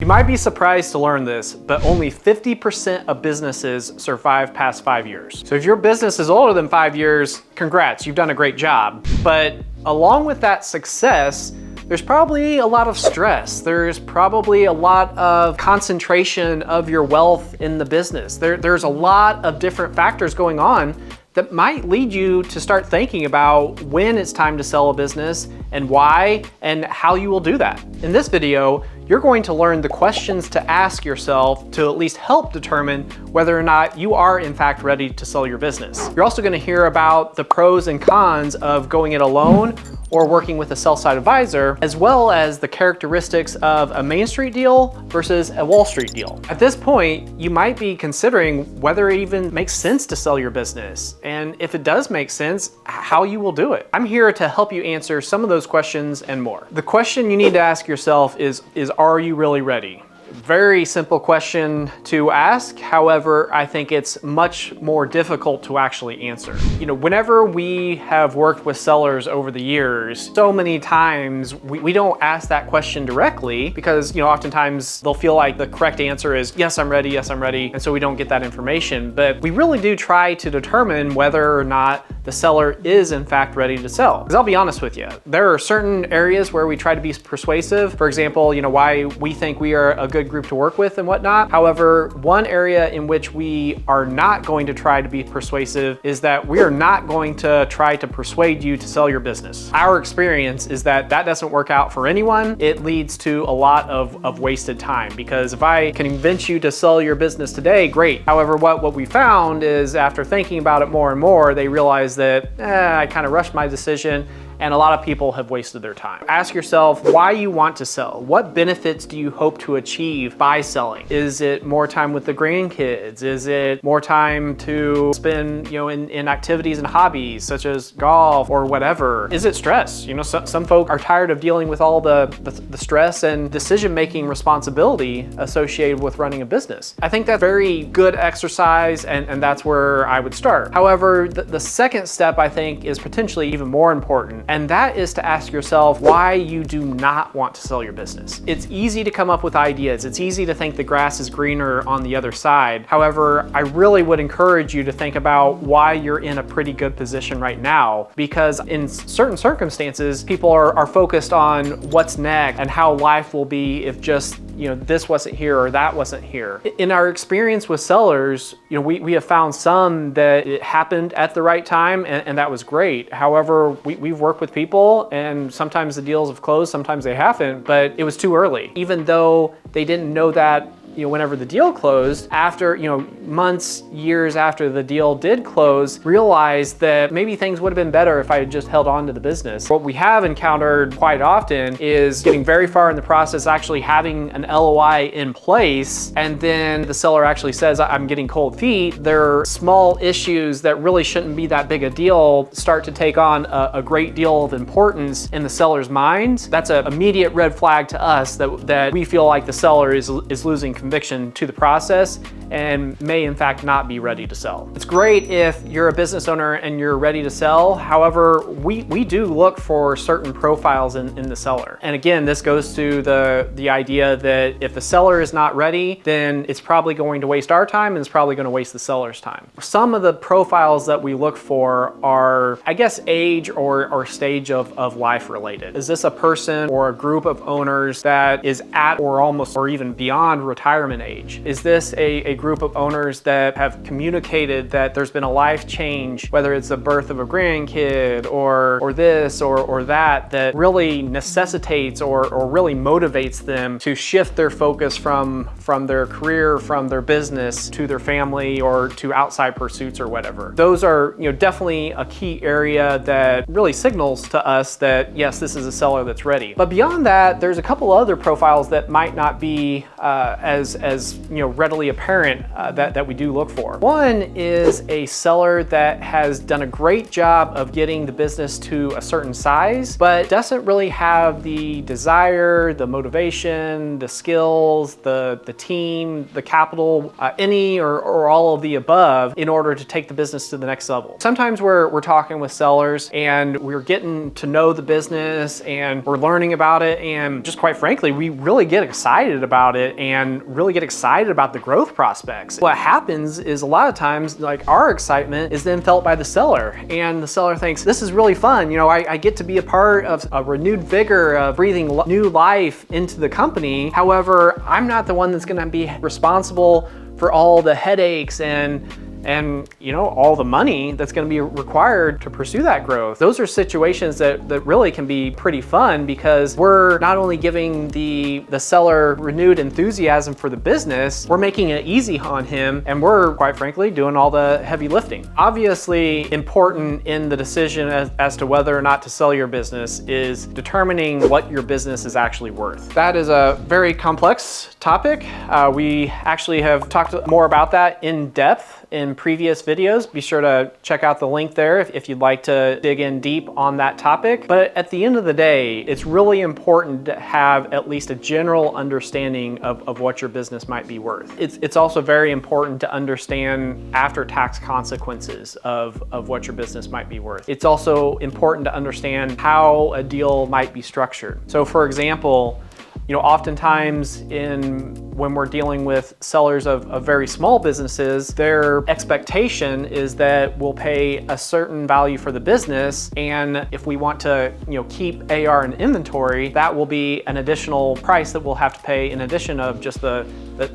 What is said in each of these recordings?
You might be surprised to learn this, but only 50% of businesses survive past 5 years. So if your business is older than 5 years, congrats, you've done a great job. But along with that success, there's probably a lot of stress. There's probably a lot of concentration of your wealth in the business. There's a lot of different factors going on that might lead you to start thinking about when it's time to sell a business and why and how you will do that. In this video, you're going to learn the questions to ask yourself to at least help determine whether or not you are in fact ready to sell your business. You're also going to hear about the pros and cons of going it alone or working with a sell-side advisor, as well as the characteristics of a Main Street deal versus a Wall Street deal. At this point, you might be considering whether it even makes sense to sell your business, and if it does make sense, how you will do it. I'm here to help you answer some of those questions and more. The question you need to ask yourself is are you really ready? Very simple question to ask. However, I think it's much more difficult to actually answer. Whenever we have worked with sellers over the years, so many times we don't ask that question directly because, oftentimes they'll feel like the correct answer is, yes, I'm ready, yes, I'm ready. And so we don't get that information. But we really do try to determine whether or not the seller is in fact ready to sell. Because I'll be honest with you, there are certain areas where we try to be persuasive. For example, why we think we are a good group to work with and whatnot. However, one area in which we are not going to try to be persuasive is that we are not going to try to persuade you to sell your business. Our experience is that doesn't work out for anyone. It leads to a lot of wasted time, because if I can convince you to sell your business today, great. However, what we found is after thinking about it more and more, they realize that I kind of rushed my decision, and a lot of people have wasted their time. Ask yourself why you want to sell. What benefits do you hope to achieve by selling? Is it more time with the grandkids? Is it more time to spend, in activities and hobbies such as golf or whatever? Is it stress? Some folk are tired of dealing with all the stress and decision-making responsibility associated with running a business. I think that's very good exercise, and that's where I would start. However, the second step I think is potentially even more important. And that is to ask yourself why you do not want to sell your business. It's easy to come up with ideas. It's easy to think the grass is greener on the other side. However, I really would encourage you to think about why you're in a pretty good position right now, because in certain circumstances, people are focused on what's next and how life will be if just this wasn't here or that wasn't here. In our experience with sellers, we have found some that it happened at the right time, and that was great. However, we've worked with people, and sometimes the deals have closed, sometimes they haven't, but it was too early. Even though they didn't know that whenever the deal closed, after months, years after the deal did close, realized that maybe things would have been better if I had just held on to the business. What we have encountered quite often is getting very far in the process, actually having an LOI in place, and then the seller actually says, I'm getting cold feet. There are small issues that really shouldn't be that big a deal start to take on a great deal of importance in the seller's minds. That's an immediate red flag to us that we feel like the seller is losing conviction to the process and may in fact not be ready to sell. It's great if you're a business owner and you're ready to sell. However, we do look for certain profiles in the seller. And again, this goes to the idea that if the seller is not ready, then it's probably going to waste our time and it's probably going to waste the seller's time. Some of the profiles that we look for are, I guess, age or stage of life related. Is this a person or a group of owners that is at or almost or even beyond retirement age? Is this a group of owners that have communicated that there's been a life change, whether it's the birth of a grandkid or this or that really necessitates or really motivates them to shift their focus from their career, from their business to their family or to outside pursuits or whatever. Those are definitely a key area that really signals to us that yes, this is a seller that's ready. But beyond that, there's a couple other profiles that might not be as as readily apparent that we do look for. One is a seller that has done a great job of getting the business to a certain size, but doesn't really have the desire, the motivation, the skills, the team, the capital, any or all of the above in order to take the business to the next level. Sometimes we're talking with sellers and we're getting to know the business and we're learning about it, and just quite frankly, we really get excited about it and really get excited about the growth prospects. What happens is a lot of times, like, our excitement is then felt by the seller, and the seller thinks, this is really fun. I get to be a part of a renewed vigor of breathing new life into the company. However, I'm not the one that's going to be responsible for all the headaches and all the money that's going to be required to pursue that growth. Those are situations that really can be pretty fun, because we're not only giving the seller renewed enthusiasm for the business, we're making it easy on him, and we're, quite frankly, doing all the heavy lifting. Obviously, important in the decision as to whether or not to sell your business is determining what your business is actually worth. That is a very complex topic. We actually have talked more about that in depth in previous videos. Be sure to check out the link there if you'd like to dig in deep on that topic. But at the end of the day, it's really important to have at least a general understanding of what your business might be worth. It's also very important to understand after-tax consequences of what your business might be worth. It's also important to understand how a deal might be structured. So for example, oftentimes when we're dealing with sellers of very small businesses, their expectation is that we'll pay a certain value for the business, and if we want to keep AR and inventory, that will be an additional price that we'll have to pay in addition of just the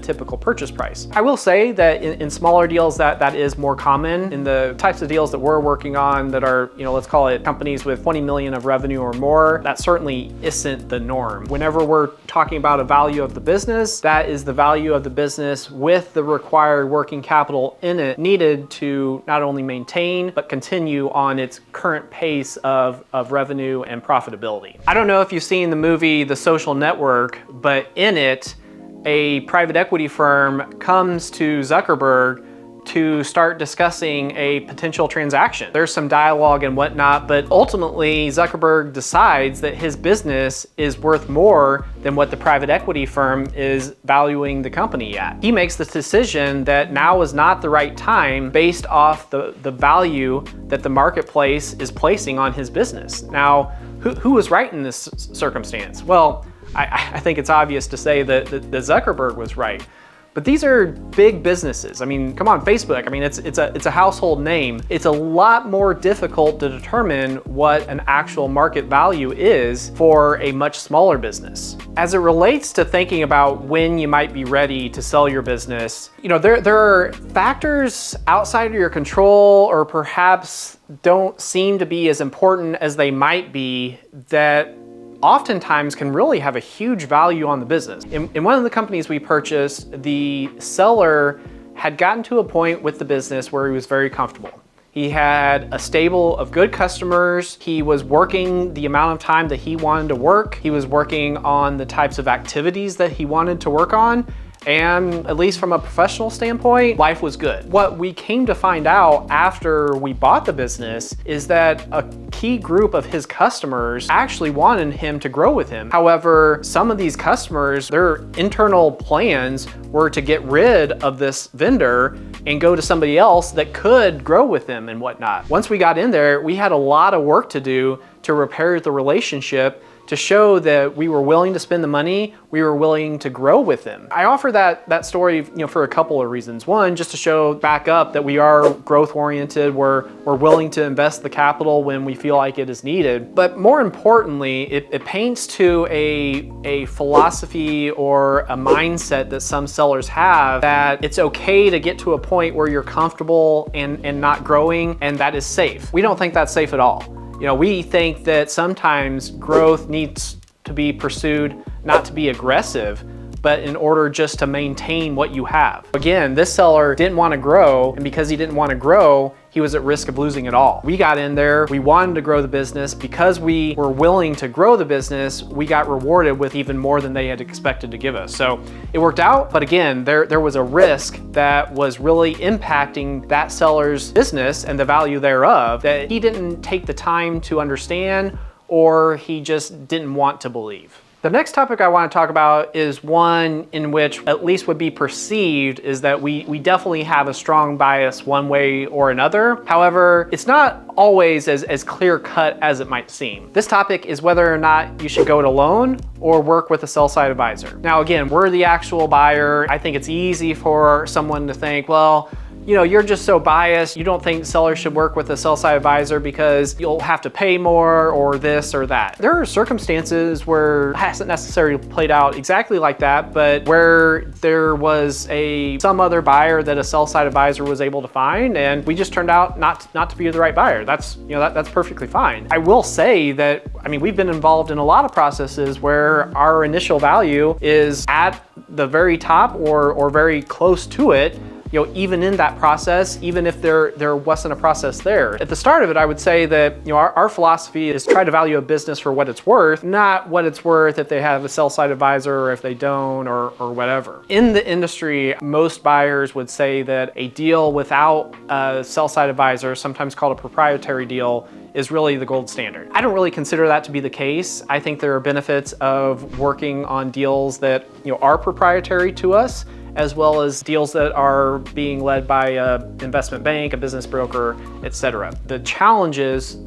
typical purchase price. I will say that in smaller deals that is more common. In the types of deals that we're working on that are, let's call it companies with 20 million of revenue or more, that certainly isn't the norm. Whenever we're talking about a value of the business, that is the value of the business with the required working capital in it needed to not only maintain, but continue on its current pace of revenue and profitability. I don't know if you've seen the movie The Social Network, but in it, a private equity firm comes to Zuckerberg to start discussing a potential transaction. There's some dialogue and whatnot, but ultimately Zuckerberg decides that his business is worth more than what the private equity firm is valuing the company at. He makes the decision that now is not the right time based off the value that the marketplace is placing on his business. Now, who was right in this circumstance? Well, I think it's obvious to say that Zuckerberg was right. But these are big businesses. I mean, come on, Facebook. I mean, it's a household name. It's a lot more difficult to determine what an actual market value is for a much smaller business. As it relates to thinking about when you might be ready to sell your business, there are factors outside of your control, or perhaps don't seem to be as important as they might be, that oftentimes can really have a huge value on the business. In one of the companies we purchased, the seller had gotten to a point with the business where he was very comfortable. He had a stable of good customers. He was working the amount of time that he wanted to work. He was working on the types of activities that he wanted to work on. And at least from a professional standpoint, life was good. What we came to find out after we bought the business is that a key group of his customers actually wanted him to grow with him. However, some of these customers, their internal plans were to get rid of this vendor and go to somebody else that could grow with them and whatnot. Once we got in there, we had a lot of work to do to repair the relationship, to show that we were willing to spend the money, we were willing to grow with them. I offer that story, for a couple of reasons. One, just to show back up that we are growth oriented, we're willing to invest the capital when we feel like it is needed. But more importantly, it paints to a philosophy or a mindset that some sellers have, that it's okay to get to a point where you're comfortable and not growing, and that is safe. We don't think that's safe at all. We think that sometimes growth needs to be pursued, not to be aggressive, but in order just to maintain what you have. Again, this seller didn't want to grow, and because he didn't want to grow, he was at risk of losing it all. We got in there, we wanted to grow the business. Because we were willing to grow the business, we got rewarded with even more than they had expected to give us. So it worked out, but again, there was a risk that was really impacting that seller's business and the value thereof that he didn't take the time to understand, or he just didn't want to believe. The next topic I want to talk about is one in which at least would be perceived is that we definitely have a strong bias one way or another. However, it's not always as clear cut as it might seem. This topic is whether or not you should go it alone or work with a sell-side advisor. Now again, we're the actual buyer. I think it's easy for someone to think, well, you know, you're just so biased. You don't think sellers should work with a sell-side advisor because you'll have to pay more or this or that. There are circumstances where it hasn't necessarily played out exactly like that, but where there was some other buyer that a sell-side advisor was able to find, and we just turned out not to be the right buyer. That's, you know, that's perfectly fine. I will say that, I mean, we've been involved in a lot of processes where our initial value is at the very top or very close to it. You know, even in that process, even if there wasn't a process there. At the start of it, I would say that, you know, our philosophy is try to value a business for what it's worth, not what it's worth if they have a sell-side advisor or if they don't or whatever. In the industry, most buyers would say that a deal without a sell-side advisor, sometimes called a proprietary deal, is really the gold standard. I don't really consider that to be the case. I think there are benefits of working on deals that, you know, are proprietary to us, as well as deals that are being led by an investment bank, a business broker, etc. The challenges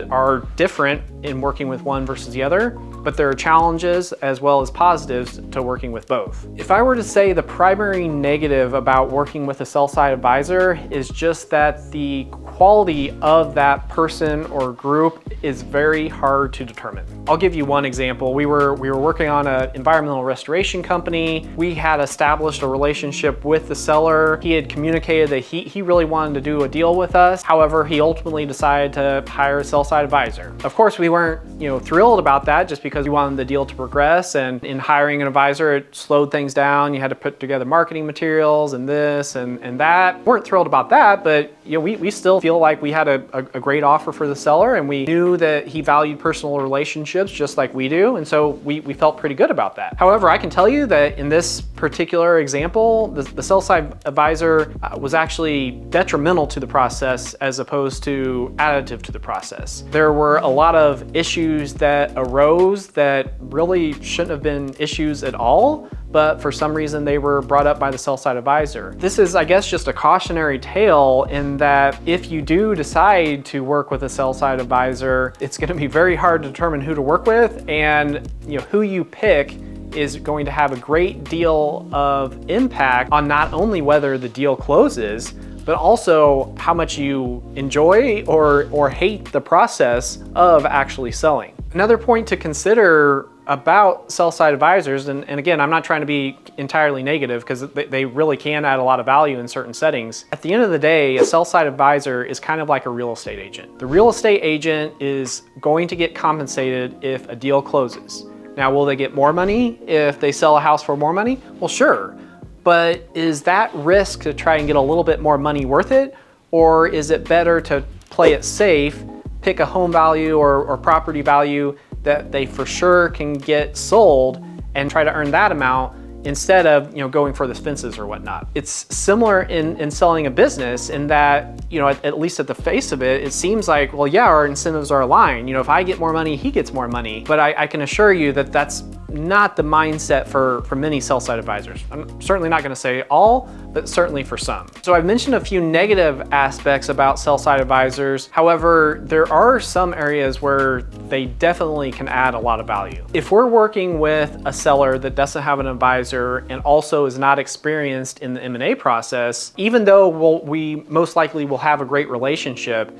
are different in working with one versus the other, but there are challenges as well as positives to working with both. If I were to say the primary negative about working with a sell-side advisor is just that the quality of that person or group is very hard to determine. I'll give you one example. We were working on an environmental restoration company. We had established a relationship with the seller. He had communicated that he really wanted to do a deal with us. However, he ultimately decided to hire a sell-side advisor. Of course, we weren't, you know, thrilled about that just because we wanted the deal to progress, and in hiring an advisor, it slowed things down. You had to put together marketing materials and this and that. We weren't thrilled about that, but you know, we still feel like we had a great offer for the seller, and we knew that he valued personal relationships just like we do, and so we felt pretty good about that. However, I can tell you that in this particular example, the sell-side advisor was actually detrimental to the process as opposed to additive to the process. There were a lot of issues that arose that really shouldn't have been issues at all, but for some reason they were brought up by the sell-side advisor. This is, I guess, just a cautionary tale in that if you do decide to work with a sell-side advisor, it's going to be very hard to determine who to work with, and you know, who you pick is going to have a great deal of impact on not only whether the deal closes, but also how much you enjoy or hate the process of actually selling. Another point to consider about sell-side advisors, and again, I'm not trying to be entirely negative because they really can add a lot of value in certain settings. At the end of the day, a sell-side advisor is kind of like a real estate agent. The real estate agent is going to get compensated if a deal closes. Now, will they get more money if they sell a house for more money? Well, sure. But is that risk to try and get a little bit more money worth it? Or is it better to play it safe, pick a home value or property value that they for sure can get sold and try to earn that amount instead of, you know, going for the fences or whatnot? It's similar in selling a business in that, you know, at least at the face of it, it seems like, well, yeah, our incentives are aligned. You know, if I get more money, he gets more money. But I can assure you that that's not the mindset for many sell-side advisors. I'm certainly not going to say all, but certainly for some. So I've mentioned a few negative aspects about sell-side advisors. However, there are some areas where they definitely can add a lot of value. If we're working with a seller that doesn't have an advisor and also is not experienced in the M&A process, even though we most likely will have a great relationship,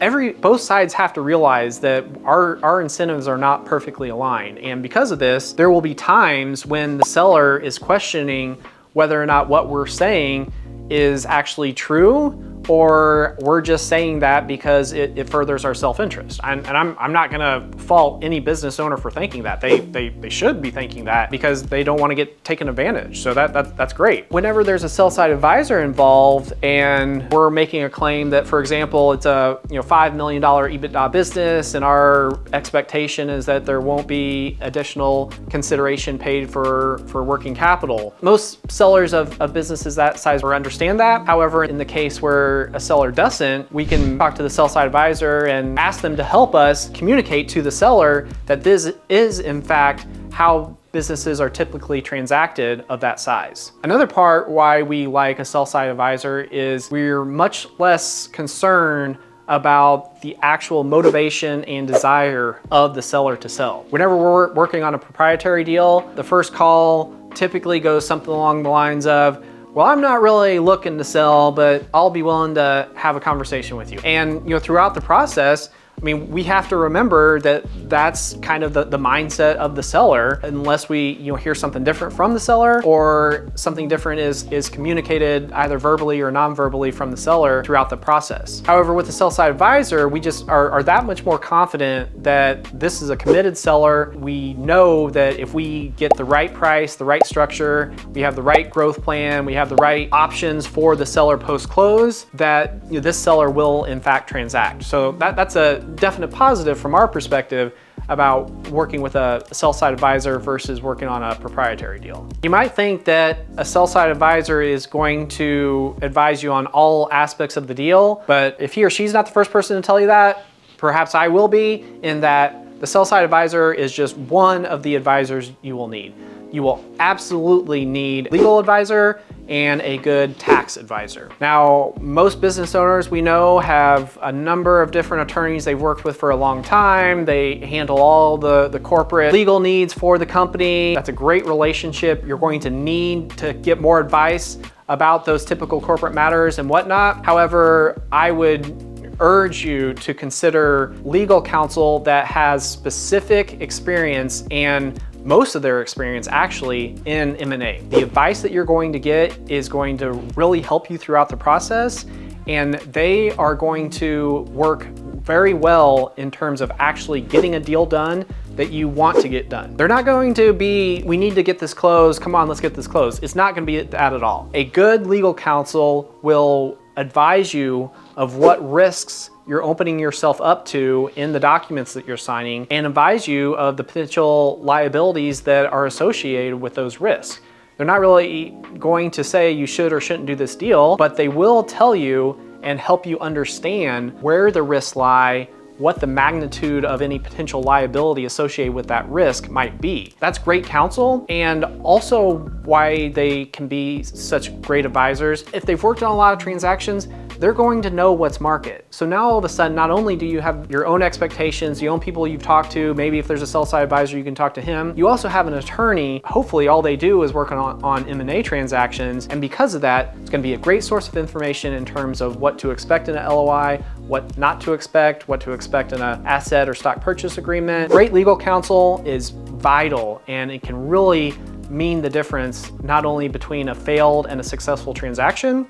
both sides have to realize that our incentives are not perfectly aligned. And because of this, there will be times when the seller is questioning whether or not what we're saying is actually true, or we're just saying that because it furthers our self-interest. And I'm not gonna fault any business owner for thinking that. They should be thinking that because they don't want to get taken advantage. So that's great. Whenever there's a sell-side advisor involved and we're making a claim that, for example, it's a $5 million EBITDA business and our expectation is that there won't be additional consideration paid for working capital. Most sellers of businesses that size will understand that. However, in the case where a seller doesn't, we can talk to the sell-side advisor and ask them to help us communicate to the seller that this is in fact how businesses are typically transacted of that size. Another part why we like a sell-side advisor is we're much less concerned about the actual motivation and desire of the seller to sell. Whenever we're working on a proprietary deal, the first call typically goes something along the lines of, well, I'm not really looking to sell, but I'll be willing to have a conversation with you. And throughout the process, I mean, we have to remember that that's kind of the mindset of the seller, unless we hear something different from the seller or something different is communicated either verbally or non-verbally from the seller throughout the process. However, with the sell-side advisor, we just are that much more confident that this is a committed seller. We know that if we get the right price, the right structure, we have the right growth plan, we have the right options for the seller post-close, that this seller will in fact transact. So that's a definite positive from our perspective about working with a sell-side advisor versus working on a proprietary deal. You might think that a sell-side advisor is going to advise you on all aspects of the deal, but if he or she's not the first person to tell you that, perhaps I will be, in that the sell-side advisor is just one of the advisors you will need. You will absolutely need legal advisor and a good tax advisor. Now, most business owners we know have a number of different attorneys they've worked with for a long time. They handle all the corporate legal needs for the company. That's a great relationship. You're going to need to get more advice about those typical corporate matters and whatnot. However, I would urge you to consider legal counsel that has specific experience, and most of their experience actually in M&A. The advice that you're going to get is going to really help you throughout the process, and they are going to work very well in terms of actually getting a deal done that you want to get done. They're not going to be, we need to get this closed, come on, let's get this closed. It's not gonna be that at all. A good legal counsel will advise you of what risks you're opening yourself up to in the documents that you're signing, and advise you of the potential liabilities that are associated with those risks. They're not really going to say you should or shouldn't do this deal, but they will tell you and help you understand where the risks lie, what the magnitude of any potential liability associated with that risk might be. That's great counsel, and also why they can be such great advisors. If they've worked on a lot of transactions, they're going to know what's market. So now all of a sudden, not only do you have your own expectations, your own people you've talked to, maybe if there's a sell-side advisor, you can talk to him. You also have an attorney. Hopefully all they do is work on M&A transactions. And because of that, it's gonna be a great source of information in terms of what to expect in an LOI, what not to expect, what to expect in an asset or stock purchase agreement. Great legal counsel is vital, and it can really mean the difference not only between a failed and a successful transaction,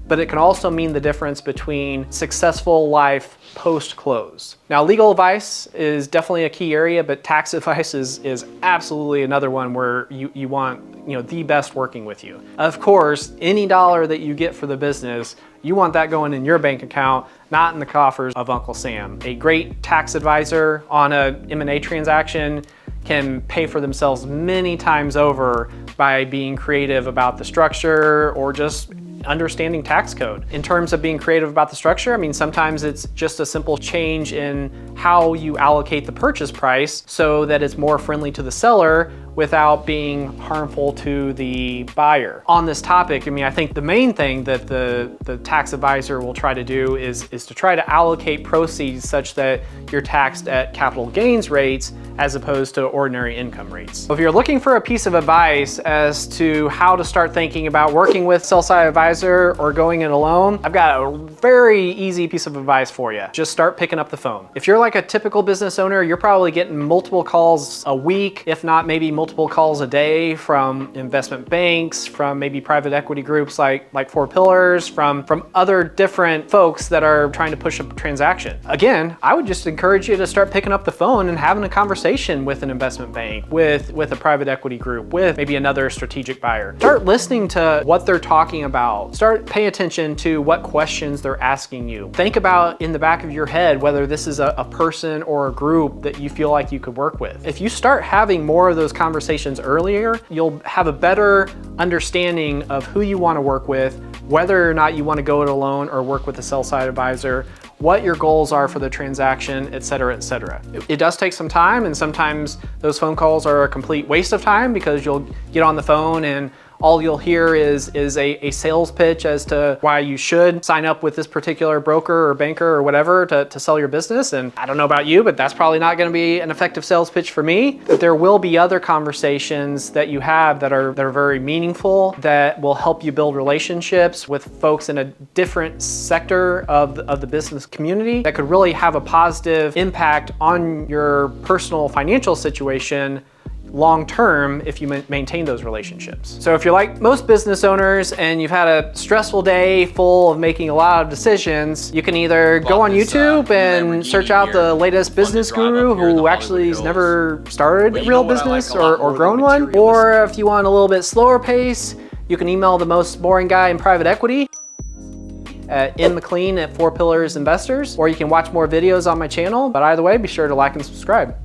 but it can also mean the difference between successful life post-close. Now, legal advice is definitely a key area, but tax advice is absolutely another one where you want the best working with you. Of course, any dollar that you get for the business, you want that going in your bank account, not in the coffers of Uncle Sam. A great tax advisor on a M&A transaction can pay for themselves many times over by being creative about the structure or just understanding tax code. In terms of being creative about the structure, I mean, sometimes it's just a simple change in how you allocate the purchase price so that it's more friendly to the seller without being harmful to the buyer. On this topic, I mean, I think the main thing that the tax advisor will try to do is to try to allocate proceeds such that you're taxed at capital gains rates as opposed to ordinary income rates. If you're looking for a piece of advice as to how to start thinking about working with sell-side advisor or going it alone, I've got a very easy piece of advice for you. Just start picking up the phone. If you're like a typical business owner, you're probably getting multiple calls a week, if not maybe multiple calls a day from investment banks, from maybe private equity groups like 4 Pillars, from other different folks that are trying to push a transaction. Again, I would just encourage you to start picking up the phone and having a conversation with an investment bank, with a private equity group, with maybe another strategic buyer. Start listening to what they're talking about. Start paying attention to what questions they're asking you. Think about in the back of your head whether this is a person or a group that you feel like you could work with. If you start having more of those conversations earlier, you'll have a better understanding of who you want to work with, whether or not you want to go it alone or work with a sell-side advisor, what your goals are for the transaction, et cetera, et cetera. It does take some time, and sometimes those phone calls are a complete waste of time because you'll get on the phone and all you'll hear is a sales pitch as to why you should sign up with this particular broker or banker or whatever to sell your business. And I don't know about you, but that's probably not gonna be an effective sales pitch for me. But there will be other conversations that you have that are very meaningful, that will help you build relationships with folks in a different sector of the business community that could really have a positive impact on your personal financial situation long-term if you maintain those relationships. So if you're like most business owners and you've had a stressful day full of making a lot of decisions, you can either go on YouTube and search out the latest business guru who actually has never started a real business or grown one. Or if you want a little bit slower pace, you can email the most boring guy in private equity at McLean at 4 Pillars Investors, or you can watch more videos on my channel. But either way, be sure to like and subscribe.